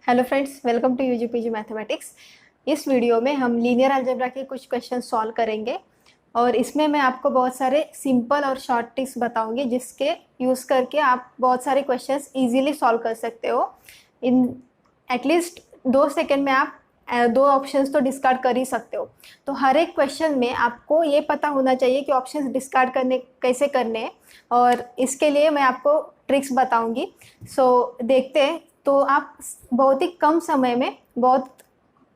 Hello friends, welcome to UGPG mathematics. इस video में हम लीनियर अलजेब्रा के कुछ क्वेश्चन सॉल्व करेंगे और इसमें मैं आपको बहुत सारे सिंपल और शॉर्ट ट्रिक्स बताऊंगी जिसके यूज़ करके आप बहुत सारे क्वेश्चंस इजीली सॉल्व कर सकते हो। इन एटलीस्ट 2 सेकेंड में आप दो ऑप्शंस तो डिस्कार्ड कर ही सकते हो। तो हर एक क्वेश्चन में आपको ये पता होना चाहिए कि ऑप्शंस डिस्कार्ड करने कैसे करने हैं, और इसके लिए मैं आपको ट्रिक्स बताऊंगी। सो देखते हैं, तो आप बहुत ही कम समय में बहुत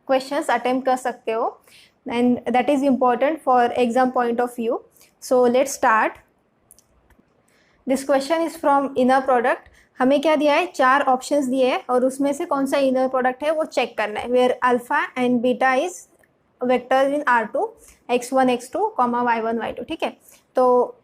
क्वेश्चंस अटेम्प्ट कर सकते हो, and that is important for exam point of view. So let's start. This question is from inner product. हमें क्या दिया है, 4 ऑप्शंस दिए हैं और उसमें से कौन सा इनर प्रोडक्ट है वो चेक करना है। Where alpha and beta is vector in R2 x1 x2 comma y1 y2। ठीक है, तो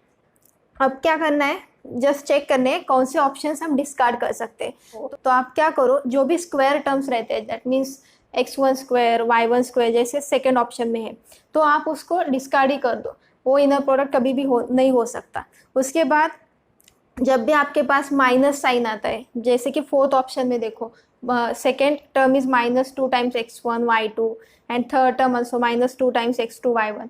अब क्या करना है, जस्ट चेक करने हैं कौन से ऑप्शंस हम डिस्कार्ड कर सकते हैं। तो आप क्या करो, जो भी स्क्वायर टर्म्स रहते हैं, that means x1 square y1 square जैसे सेकेंड ऑप्शन में है, तो आप उसको डिस्कार्ड ही कर दो। वो इनर प्रोडक्ट कभी भी नहीं हो सकता। उसके बाद जब भी आपके पास माइनस साइन आता है, जैसे कि फोर्थ ऑप्शन में देखो, second term is -2 times x1 y2 and third term also -2 times x2 y1।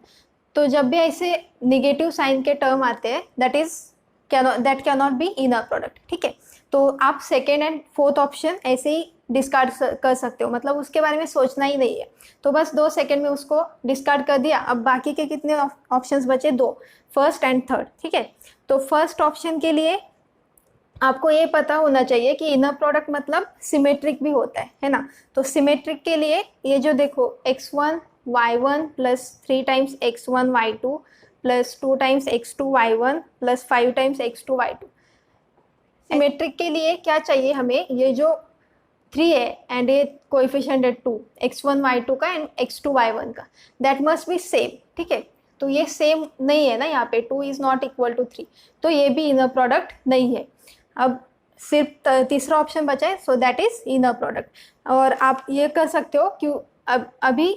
तो जब भी ऐसे निगेटिव साइन के टर्म आते हैं, that can not be inner product. ठीक है, तो आप सेकेंड एंड फोर्थ ऑप्शन ऐसे ही डिस्कार्ड कर सकते हो, मतलब उसके बारे में सोचना ही नहीं है। तो बस 2 सेकेंड में उसको डिस्कार्ड कर दिया। अब बाकी के कितने ऑप्शंस बचे, 2, फर्स्ट एंड थर्ड। ठीक है, तो फर्स्ट ऑप्शन के लिए आपको ये पता होना चाहिए कि इनर प्रोडक्ट मतलब सिमेट्रिक भी होता है ना। तो सिमेट्रिक के लिए ये जो देखो, x1 y1 plus 3 times x1 y2 plus 2 times x2 y1 plus 5 times x2 y2। Symmetric के लिए क्या चाहिए हमें, ये जो 3 है एंड ये कोएफिशिएंट है 2, x1 y2 का एंड x2 y1 का, दैट मस्ट बी सेम। ठीक है, तो ये सेम नहीं है ना, यहाँ पे 2 इज नॉट इक्वल टू 3, तो ये भी इनर प्रोडक्ट नहीं है। अब सिर्फ तीसरा ऑप्शन बचा है, so that is inner product. और आप ये कर सकते हो कि अभी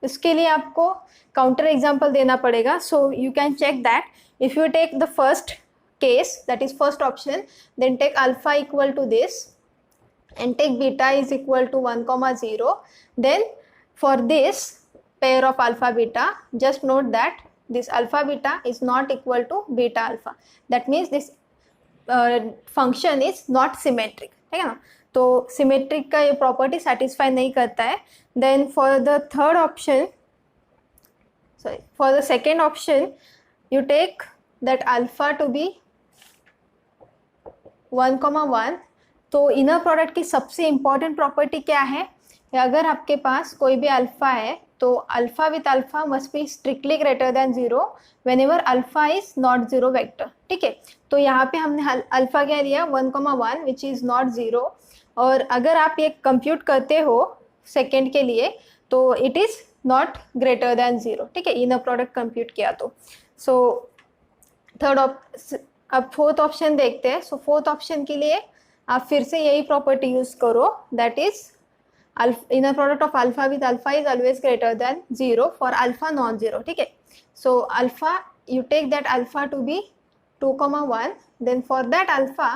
इसके लिए आपको काउंटर एग्जाम्पल देना पड़ेगा। So you can check that if you take the first case, that is first option, then take alpha equal to this and take beta is equal to 1 comma 0, then for this pair of alpha beta, just note that this alpha beta is not equal to beta alpha, that means this function is not symmetric। ठीक है ना, तो symmetric का ये property satisfy नहीं करता है। Then for the third option, sorry for the second option, you take that alpha to be 1 comma 1। तो इनर प्रोडक्ट की सबसे इंपॉर्टेंट प्रॉपर्टी क्या है, अगर आपके पास कोई भी अल्फा है तो alpha with alpha must be strictly greater than 0 whenever alpha is not 0 vector. ठीक है, तो यहाँ पे हमने अल्फा क्या दिया, 1 comma 1 विच इज नॉट 0। और अगर आप ये कंप्यूट करते हो सेकेंड के लिए, तो it is not greater than 0। ठीक है, इनर प्रोडक्ट कंप्यूट किया तो। सो अब फोर्थ ऑप्शन देखते हैं। सो फोर्थ ऑप्शन के लिए आप फिर से यही प्रॉपर्टी यूज करो, that is inner product of alpha with alpha is always greater than 0 for alpha non 0। ठीक है, so alpha, you take that alpha to be 2 comma 1, then for that alpha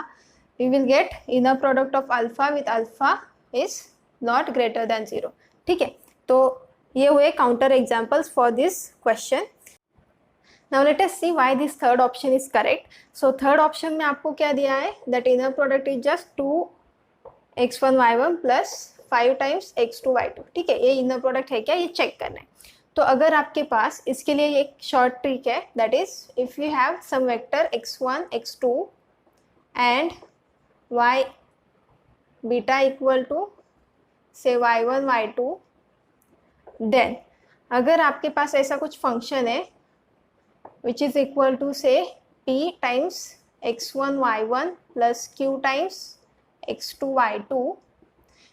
we will get inner product of alpha with alpha is not greater than 0। ठीक है, तो ये हुए counter examples for this question. Now let us see why this third option is correct. So third option में आपको क्या दिया है, that inner product is just 2x1 y1 plus 5 times x2 y2। ठीक है, ये inner product है क्या, ये चेक करना है। तो अगर आपके पास इसके लिए एक शॉर्ट ट्रिक है, that is if you have some vector x1 x2 and y beta equal to say y1 y2, then अगर आपके पास ऐसा कुछ फंक्शन है which is equal to say p times x1 y1 plus q times x2 y2,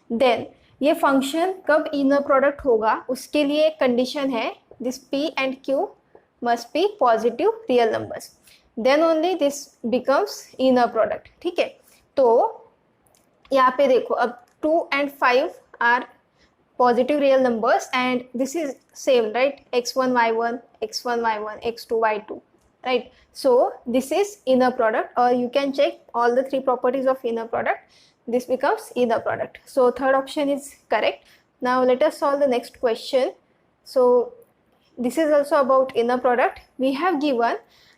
then ये function कब inner product होगा, उसके लिए एक कंडीशन है, this p and q must be positive real numbers, then only this becomes inner product. ठीक है, तो यहाँ पे देखो, अब 2 and 5 are positive real numbers and this is same, right, x1 y1 x1 y1 x2 y2, right? So this is inner product, or you can check all the 3 properties of inner product. this becomes inner product. So third option is correct. Now let us solve the next question. So this is also about inner product. We have given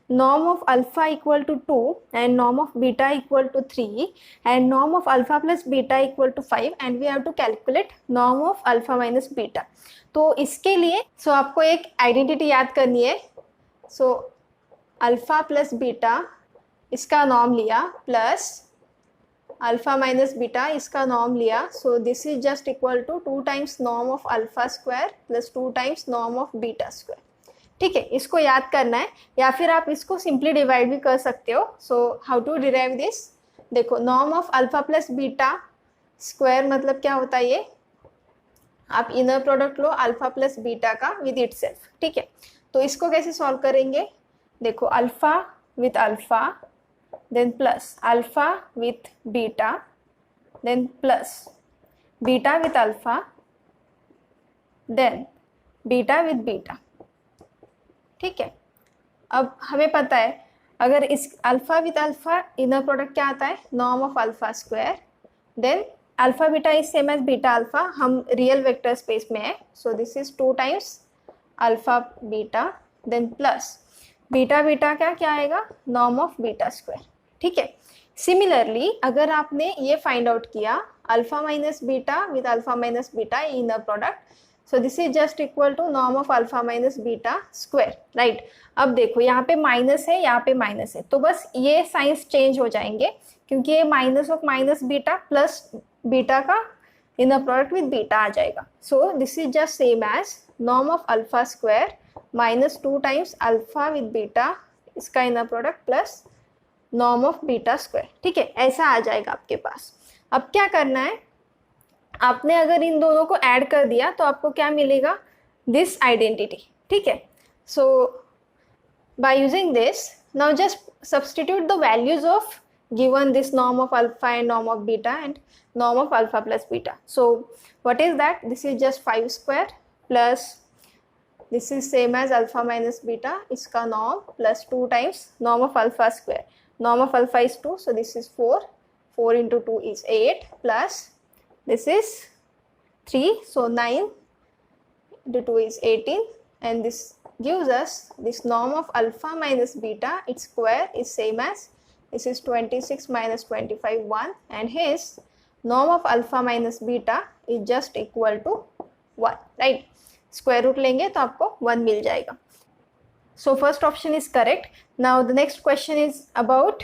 norm of alpha equal to 2 and norm of beta equal to 3 and norm of alpha plus beta equal to 5 and we have to calculate norm of alpha minus beta. तो इसके लिए आपको एक identity याद करनी है. So alpha plus beta इसका norm लिया प्लस अल्फा माइनस बीटा इसका नॉर्म लिया. So this is just equal to 2 times norm of alpha square plus 2 times norm of beta square. ठीक है, इसको याद करना है या फिर आप इसको सिंपली डिवाइड भी कर सकते हो. So how to derive this? देखो, norm of alpha plus beta square मतलब क्या होता है, ये आप इनर प्रोडक्ट लो अल्फा प्लस बीटा का विद इटसेल्फ. ठीक है, तो इसको कैसे सॉल्व करेंगे? देखो, alpha with alpha then plus alpha with beta then plus beta with alpha then beta with beta. ठीक है, अब हमें पता है अगर इस alpha with alpha inner product क्या आता है, norm of alpha square then alpha beta is same as beta alpha. हम रियल वेक्टर स्पेस में है. So this is 2 times alpha beta then plus beta beta क्या आएगा, नॉर्म ऑफ बीटा स्क्वायर. ठीक है, सिमिलरली अगर आपने ये फाइंड आउट किया alpha minus beta with alpha minus beta inner product, so this is just equal to norm of alpha minus beta square. Right, अब देखो यहाँ पे माइनस है, यहाँ पे माइनस है, तो बस ये साइंस चेंज हो जाएंगे क्योंकि ये minus of minus beta plus beta का इनर प्रोडक्ट विद बीटा आ जाएगा. So this is just same as norm of alpha square minus 2 times alpha with beta इसका inner product plus norm of beta square. ठीक है, ऐसा आ जाएगा आपके पास. अब क्या करना है, आपने अगर इन दोनों को ऐड कर दिया तो आपको क्या मिलेगा, दिस आइडेंटिटी. ठीक है, so by using this now just substitute the values of given this norm of alpha and norm of beta and norm of alpha plus beta. So what is that, this is just 5 square plus this is same as alpha minus beta इसका norm plus 2 times norm of alpha square. Norm of alpha is 2, so this is 4. 4 into 2 is 8 plus this is 3, so 9 into 2 is 18 and this gives us this norm of alpha minus beta, its square is same as this is 26 minus 25 1 and his norm of alpha minus beta is just equal to 1. right, square root लेंगे तो आपको 1 मिल जाएगा. So first option is correct. Now the next question is about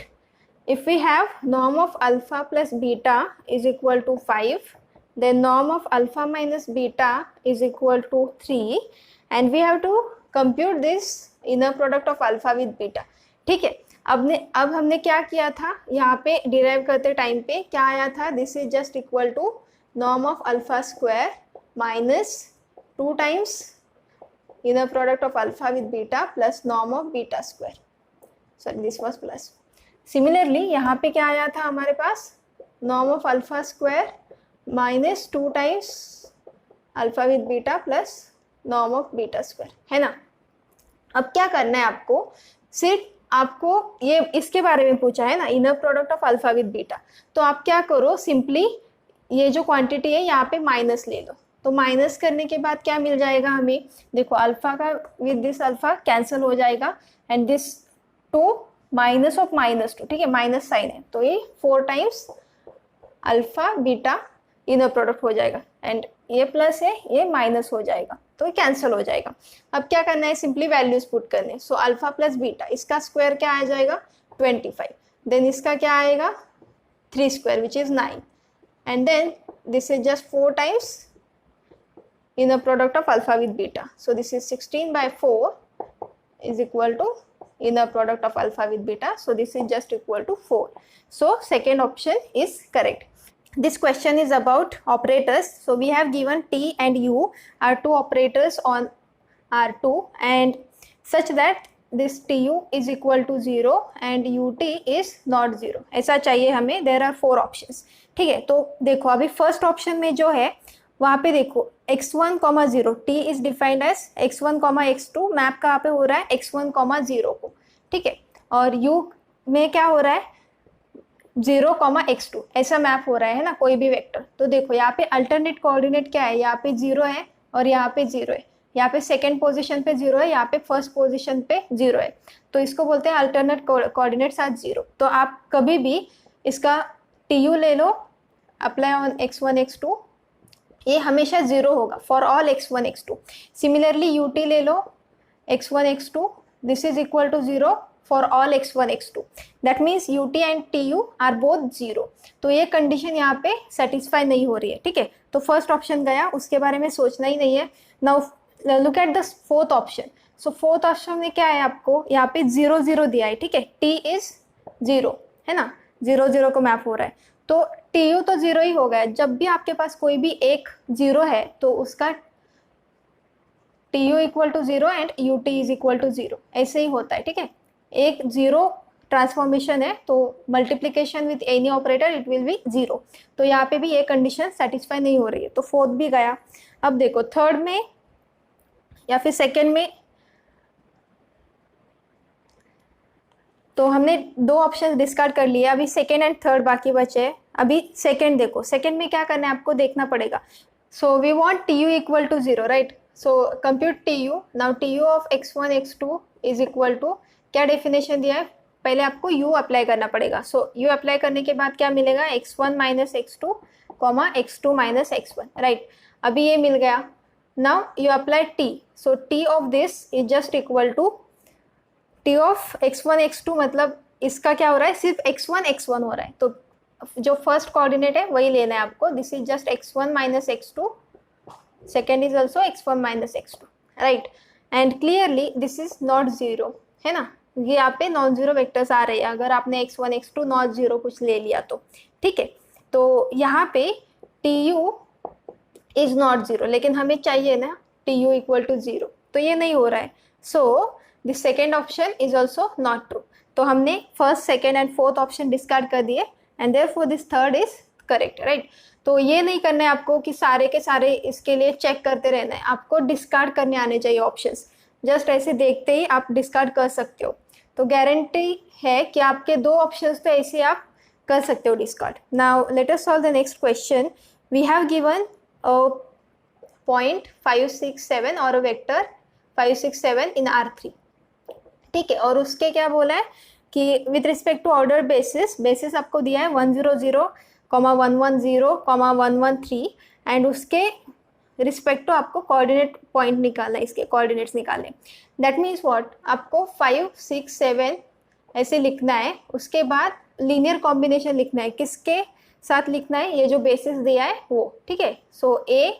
if we have norm of alpha plus beta is equal to 5, then norm of alpha minus beta is equal to 3 and we have to compute this inner product of alpha with beta. ठीक है, अब हमने क्या किया था, यहाँ पे derive करते टाइम पे क्या आया था, this is just equal to norm of alpha square minus 2 times inner product of alpha with beta plus norm of beta square. Sorry, this was plus. Similarly यहाँ पे क्या आया था हमारे पास, norm of alpha square minus 2 times alpha with beta plus norm of beta square, है ना. अब क्या करना है आपको, सिर्फ आपको ये इसके बारे में पूछा है ना, inner product of alpha with beta, तो आप क्या करो, सिंपली ये जो क्वांटिटी है यहाँ पे माइनस ले लो. तो माइनस करने के बाद क्या मिल जाएगा हमें, देखो अल्फा का विद दिस अल्फा कैंसिल हो जाएगा and this 2 minus of minus 2. ठीक है, माइनस साइन है तो ये 4 times alpha beta inner product हो जाएगा एंड ये प्लस है ये माइनस हो जाएगा तो ये कैंसिल हो जाएगा. अब क्या करना है, सिंपली वैल्यूज पुट करने. सो अल्फा प्लस बीटा इसका स्क्वायर क्या आ जाएगा 25, देन इसका क्या आएगा 3 square which is 9 and then this is just 4 times inner product of alpha with beta. So this is 16 by 4 is equal to inner product of alpha with beta. So this is just equal to 4. So second option is correct. This question is about operators. So we have given t and u are 2 operators on R2 and such that this tu is equal to 0 and ut is not 0. ऐसा चाहिए हमें. There are 4 options. ठीक है, तो देखो अभी first option में जो है वहाँ पे देखो x1, 0 t is defined as x1, x2 map कहाँ पे हो रहा है x1, 0 को. ठीक है, और u में क्या हो रहा है 0, x2 ऐसा मैप हो रहा है ना कोई भी वेक्टर। तो देखो यहाँ पे अल्टरनेट कोऑर्डिनेट क्या है, यहाँ पे 0 है और यहाँ पे 0 है, यहाँ पे सेकेंड पोजीशन पे 0 है, यहाँ पे फर्स्ट पोजीशन पे 0 है, तो इसको बोलते हैं अल्टरनेट कोऑर्डिनेट्स आर 0। तो आप कभी भी इसका TU ले लो, अप्लाई ऑन x1 x2, ये हमेशा 0 होगा for all x1 x2। Similarly UT ले लो x1 x2, this is equal to 0 for all x1 x2, that means UT and TU are both 0। तो ये कंडीशन यहाँ पे सेटिस्फाई नहीं हो रही है, ठीक है। तो फर्स्ट ऑप्शन गया, उसके बारे में सोचना ही नहीं है। Now look at the fourth option. So fourth option में क्या है, आपको यहाँ पे 0 0 दिया है, ठीक है, T इज 0 है ना, 0 0 को मैप हो रहा है, तो TU तो 0 ही हो गया। जब भी आपके पास कोई भी एक 0 है तो उसका TU equal to 0 and UT is equal to 0, ऐसे ही होता है, ठीक है। एक 0 ट्रांसफॉर्मेशन है तो multiplication with any operator it will be 0। तो यहाँ पे भी ये कंडीशन सेटिस्फाई नहीं हो रही है, तो फोर्थ भी गया। अब देखो थर्ड में या फिर सेकेंड में, तो हमने दो ऑप्शन डिस्कार्ड कर लिए, अभी सेकेंड एंड थर्ड बाकी बचे। अभी सेकेंड देखो, सेकेंड में क्या करना है आपको देखना पड़ेगा। So we want TU equal to 0, right. So compute TU। Now TU of x1 x2 is equal to, क्या डेफिनेशन दिया है, पहले आपको U अप्लाई करना पड़ेगा। सो U अप्लाई करने के बाद क्या मिलेगा, x1 minus x2 x2 minus x1, right. अभी ये मिल गया। Now you apply T। So T of this is just equal to T of x1 x2, मतलब इसका क्या हो रहा है, सिर्फ x1 x1 हो रहा है, तो जो फर्स्ट कोऑर्डिनेट है वही लेना है आपको। This is just x1 minus x2, second is also x1 minus x2, right. And clearly this is not 0, है ना, ये यहाँ पे नॉन जीरो वेक्टर्स आ रहे हैं अगर आपने x1 x2 नॉट जीरो कुछ ले लिया तो, ठीक है। तो यहाँ पे TU इज नॉट 0, लेकिन हमें चाहिए ना TU इक्वल टू 0, तो ये नहीं हो रहा है। So the second option is also not true. तो हमने first second and fourth option discard कर दिए and therefore this third is correct, right. तो ये नहीं करना है आपको कि सारे के सारे इसके लिए चेक करते रहना है, आपको डिस्कार्ड करने आने चाहिए ऑप्शंस। जस्ट ऐसे देखते ही आप डिस्कार्ड कर सकते हो, तो गारंटी है कि आपके दो ऑप्शंस तो ऐसे आप कर सकते हो discard. Now let us solve the next question. We have given point 5 6 7 और वेक्टर 5 6 7 इन R3, ठीक है। और उसके क्या बोला है कि with respect to order basis आपको दिया है 1 0 0, 1 1 0, 1 1 3, एंड उसके रिस्पेक्ट टू आपको कोऑर्डिनेट पॉइंट निकालना है, इसके कोऑर्डिनेट्स निकालने। दैट मीन्स व्हाट, आपको 5 6 7 ऐसे लिखना है, उसके बाद लीनियर कॉम्बिनेशन लिखना है। किसके साथ लिखना है, ये जो बेसिस दिया है वो, ठीक है। सो A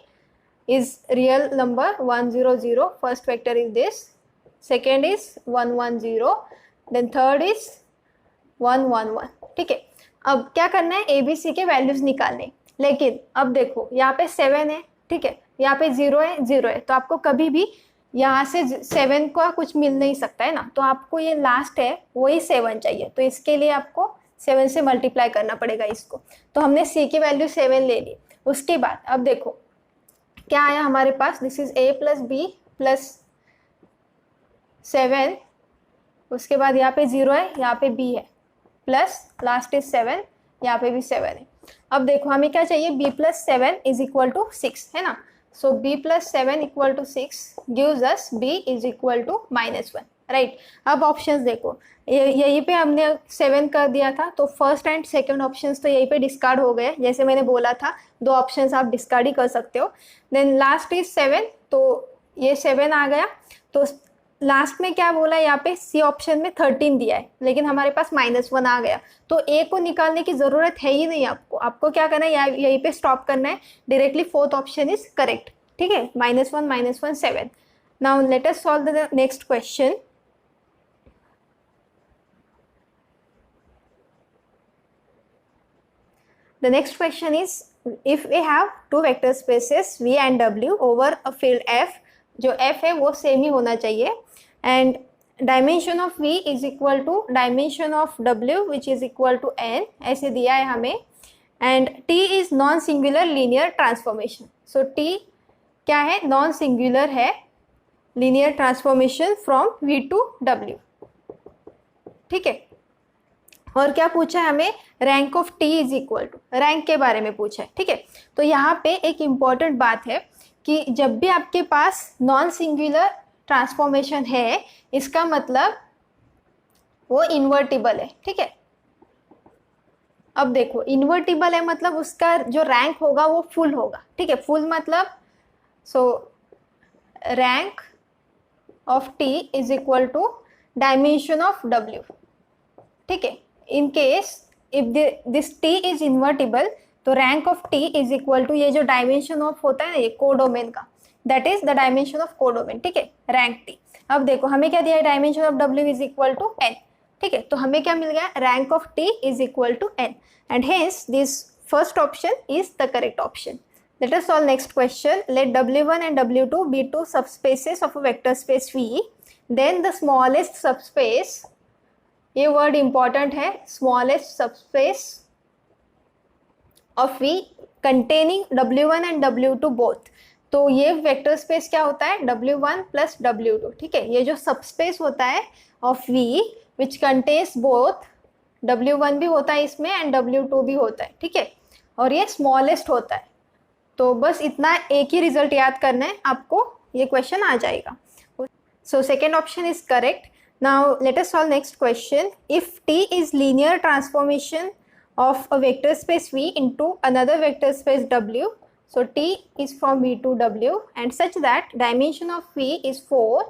is real number 1 0 0, first vector is this, second is 1 1 0, then third is 1 1 1, ठीक है। अब क्या करना है, ABC के वैल्यूज निकालने। लेकिन अब देखो यहाँ पे 7 है, ठीक है, यहाँ पे 0 है, तो आपको कभी भी यहाँ से 7 का कुछ मिल नहीं सकता है ना, तो आपको ये लास्ट है वही 7 चाहिए, तो इसके लिए आपको 7 से मल्टीप्लाई करना पड़ेगा इसको। तो हमने C की वैल्यू 7 ले ली। उसके बाद अब देखो क्या आया हमारे पास, this is A plus B plus 7, उसके बाद यहाँ पे 0 है, यहाँ पे B है, प्लस लास्ट इज 7, यहाँ पे भी 7 है। अब देखो हमें क्या चाहिए, B plus 7 is equal to 6, है ना। So B plus 7 equal to 6 gives us B is equal to -1, right. अब ऑप्शंस देखो, यहीं पे हमने 7 कर दिया था, तो फर्स्ट एंड सेकंड ऑप्शंस तो यहीं पे डिस्कार्ड हो गए, जैसे मैंने बोला था 2 ऑप्शंस आप डिस्कार्ड ही कर सकते हो। देन लास्ट इज 7, तो ये 7 आ गया। तो लास्ट में क्या बोला है, यहाँ पे C ऑप्शन में 13 दिया है, लेकिन हमारे पास -1 आ गया, तो A को निकालने की जरूरत है ही नहीं आपको क्या करना है, यहीं पे स्टॉप करना है, directly fourth option is correct, ठीक है। -1 7। Now let us solve the next question. The next question is, if we have two vector spaces V and W over a field F, जो F है वो same ही होना चाहिए, and dimension of V is equal to dimension of W which is equal to N, ऐसे दिया है हमें, and T is non singular linear transformation. So T क्या है, non singular है linear transformation from V to W, ठीक है। और क्या पूछा है हमें, rank of T is equal to, rank के बारे में पूछा है, ठीक है। तो यहाँ पे एक इम्पॉर्टेंट बात है कि जब भी आपके पास नॉन सिंगुलर ट्रांसफॉर्मेशन है, इसका मतलब वो इन्वर्टिबल है, ठीक है। अब देखो इन्वर्टिबल है मतलब उसका जो रैंक होगा वो फुल होगा, ठीक है। फुल मतलब so rank of T is equal to dimension of W, ठीक है। In case if this T is invertible, तो rank of T is equal to ये जो डायमेंशन ऑफ होता है ना ये कोडोमेन का, that is the dimension of codomain, ठीक है, रैंक टी। अब देखो हमें क्या दिया है, dimension of W is equal to N, ठीक है। तो हमें क्या मिल गया, rank of T is equal to N, and hence this first option is the correct option. Let us solve next question. Let W1 and W2 be two subspaces of a vector space V. Then the smallest subspace, ये word important है, smallest subspace of V containing W1 and W2 both. तो ये vector space क्या होता है, W1 plus W2, ठीक है। ये जो सबस्पेस होता है of V which contains both, W1 भी होता है इसमें एंड W2 भी होता है, ठीक है, और ये स्मॉलेस्ट होता है। तो बस इतना एक ही रिजल्ट याद करना है आपको, ये क्वेश्चन आ जाएगा. So second option is correct. Now let us solve next question. If T is linear transformation of a vector space V into another vector space W. So T is from V to W and such that dimension of V is 4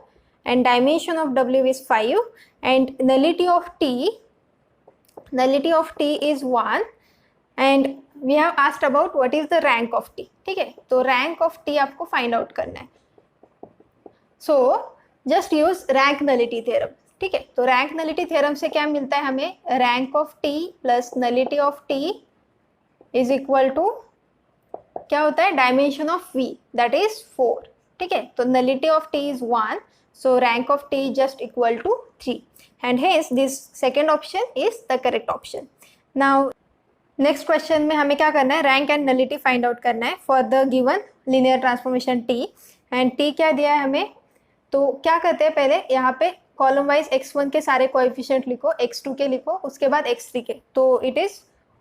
and dimension of W is 5 and nullity of T is 1 and we have asked about what is the rank of T. ठीक है, तो rank of T आपको find out करना है. So just use rank nullity theorem. ठीक है, तो rank nullity theorem से क्या मिलता है हमें, rank of T plus nullity of T is equal to क्या होता है, dimension of V that is 4. ठीक है, तो nullity of T is 1, so rank of T just equal to 3 and hence this second option is the correct option. Now next question में हमें क्या करना है, rank and nullity find out करना है for the given linear transformation T. And T क्या दिया है हमें, तो क्या करते हैं पहले यहाँ पे कॉलम वाइज x1 के सारे कोएफिशिएंट लिखो, x2 के लिखो, उसके बाद x3 के. तो इट इज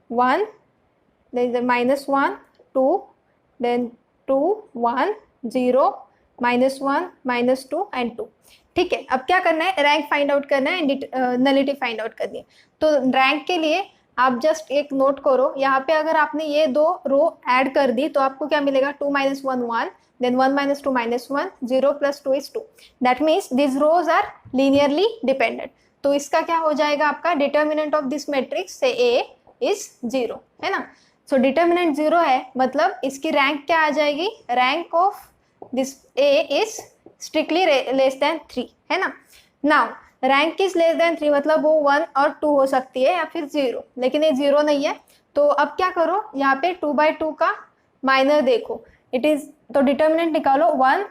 1, -1, 2, देन 2, 1, 0, -1, -2 एंड 2. ठीक है, अब क्या करना है, रैंक फाइंड आउट करना है एंड नलिटी फाइंड आउट करनी है. तो रैंक के लिए आप जस्ट एक नोट करो, यहाँ पे अगर आपने ये दो रो ऐड कर दी तो आपको क्या मिलेगा, 2 - 1 1, then 1 - 2 -1, 0 + 2 is 2. That means these rows are linearly dependent. तो इसका क्या हो जाएगा आपका, डिटर्मिनेंट ऑफ दिस मैट्रिक्स से A is 0, है ना. सो डिटर्मिनेंट 0 है मतलब इसकी रैंक क्या आ जाएगी, rank of this A is strictly less than 3, है ना. Now rank is less than 3 मतलब वो 1 और 2 हो सकती है या फिर 0, लेकिन ये 0 नहीं है. तो अब क्या करो, यहाँ पे 2/2 का माइनर देखो, इट इज, तो डिटर्मिनेंट निकालो 1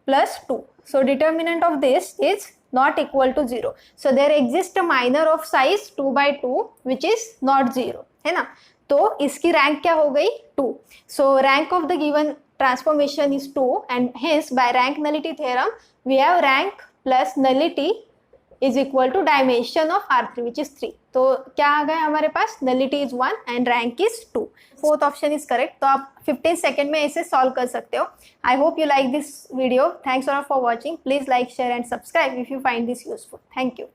+ 2. So determinant of this is not equal to 0. So there exist a minor of size 2/2 which is not 0, है ना. तो इसकी रैंक क्या हो गई, 2. So rank of the given transformation is 2 and hence by rank nullity theorem we have rank plus nullity is equal to dimension of R3 which is 3. तो क्या आ गया हमारे पास, nullity is 1 and rank is 2. Fourth option is correct. तो आप 15 second में इसे सॉल्व कर सकते हो. I hope you like this video. Thanks for watching. Please like, share and subscribe if you find this useful. Thank you.